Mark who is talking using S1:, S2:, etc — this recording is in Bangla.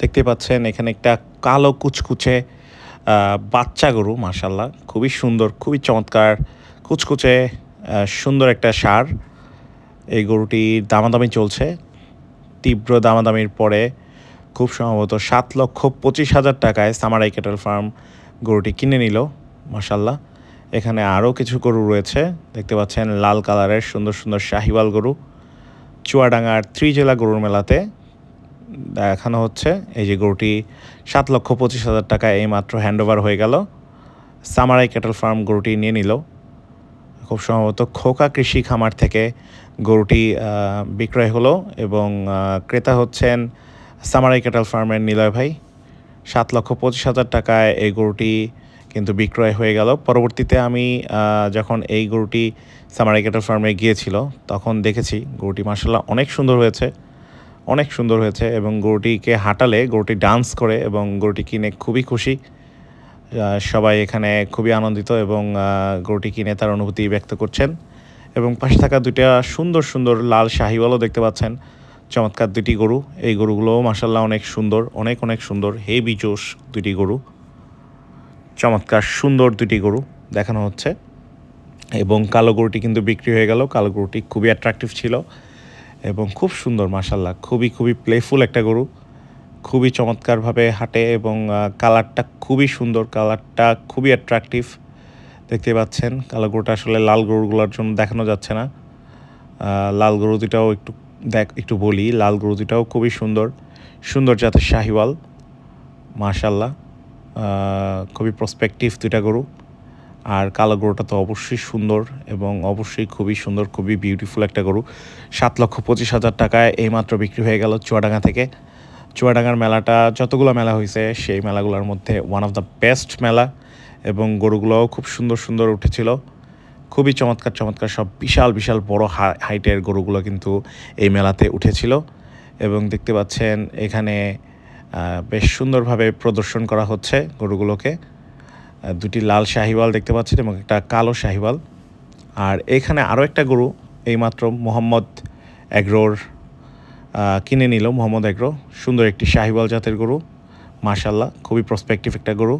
S1: দেখতে পাচ্ছেন এখানে একটা কালো কুচকুচে বাচ্চা গরু, মাশাআল্লাহ খুবই সুন্দর, খুবই চমৎকার, কুচকুচে সুন্দর একটা ষাঁড়। এই গরুটির দামাদামি চলছে। তীব্র দামাদামির পরে খুব সম্ভবত 7,25,000 টাকায় সামারাই ক্যাটল ফার্ম গরুটি কিনে নিল। মাশাআল্লাহ, এখানে আরও কিছু গরু রয়েছে। দেখতে পাচ্ছেন লাল কালারের সুন্দর সুন্দর শাহিওয়াল গরু। চুয়াডাঙ্গার ত্রিজেলা গরুর মেলাতে দেখানো হচ্ছে। এই যে গরুটি 7,25,000 টাকায় এইমাত্র হ্যান্ডওভার হয়ে গেল। সামারাই ক্যাটল ফার্ম গরুটি নিয়ে নিল। খুব সম্ভবত খোকা কৃষি খামার থেকে গরুটি বিক্রয় হলো এবং ক্রেতা হচ্ছেন সামারাই ক্যাটল ফার্মের নিলয় ভাই। 7,25,000 টাকায় এই গরুটি কিন্তু বিক্রয় হয়ে গেল। পরবর্তীতে আমি যখন এই গরুটি সামারাই ক্যাটল ফার্মে গিয়েছিল তখন দেখেছি গরুটি মাশাআল্লাহ অনেক সুন্দর হয়েছে, অনেক সুন্দর হয়েছে এবং গরুটিকে হাঁটালে গরুটি ডান্স করে এবং গরুটি কিনে খুবই খুশি। সবাই এখানে খুবই আনন্দিত এবং গরুটি কিনে তার অনুভূতি ব্যক্ত করছেন। এবং পাশে থাকা দুইটা সুন্দর সুন্দর লাল শাহিওয়ালও দেখতে পাচ্ছেন, চমৎকার দুটি গরু। এই গরুগুলোও মাশাআল্লাহ অনেক সুন্দর, অনেক অনেক সুন্দর, হেভি জোশ দুটি গরু, চমৎকার সুন্দর দুটি গরু দেখানো হচ্ছে। এবং কালো গরুটি কিন্তু বিক্রি হয়ে গেল। কালো গরুটি খুবই অ্যাট্রাকটিভ ছিল এবং খুব সুন্দর, মাশাআল্লাহ খুবই খুবই প্লেফুল একটা গরু, খুবই চমৎকারভাবে হাঁটে এবং কালারটা খুবই সুন্দর, কালারটা খুবই অ্যাট্রাকটিভ। দেখতে পাচ্ছেন কালো গরুটা আসলে লাল গরুগুলোর জন্য দেখানো যাচ্ছে না। লাল গরু দুটাও একটু বলি, লাল গরু দুটাও খুবই সুন্দর, সুন্দর জাতের শাহিওয়াল, মাশাআল্লাহ খুবই প্রসপেক্টিভ দুইটা গরু। আর কালো গরুটা তো অবশ্যই সুন্দর এবং অবশ্যই খুবই সুন্দর, খুবই বিউটিফুল একটা গরু। 7,25,000 টাকায় এইমাত্র বিক্রি হয়ে গেল চুয়াডাঙ্গা থেকে। চুয়াডাঙ্গার মেলাটা যতগুলো মেলা হয়েছে সেই মেলাগুলোর মধ্যে ওয়ান অফ দ্য বেস্ট মেলা এবং গরুগুলোও খুব সুন্দর সুন্দর উঠেছিল। খুবই চমৎকার চমৎকার সব বিশাল বিশাল বড় হাইটের গরুগুলো কিন্তু এই মেলাতে উঠেছিল এবং দেখতে পাচ্ছেন এখানে বেশ সুন্দরভাবে প্রদর্শন করা হচ্ছে গরুগুলোকে। দুটি লাল শাহিওয়াল দেখতে পাচ্ছেন এবং একটা কালো শাহিওয়াল। আর এখানে আরও একটা গরু এইমাত্র মোহাম্মদ এগ্রোর কিনে নিল। মোহাম্মদ এগ্রো সুন্দর একটি শাহিওয়াল জাতের গরু, মাশাআল্লাহ খুবই প্রসপেক্টিভ একটা গরু।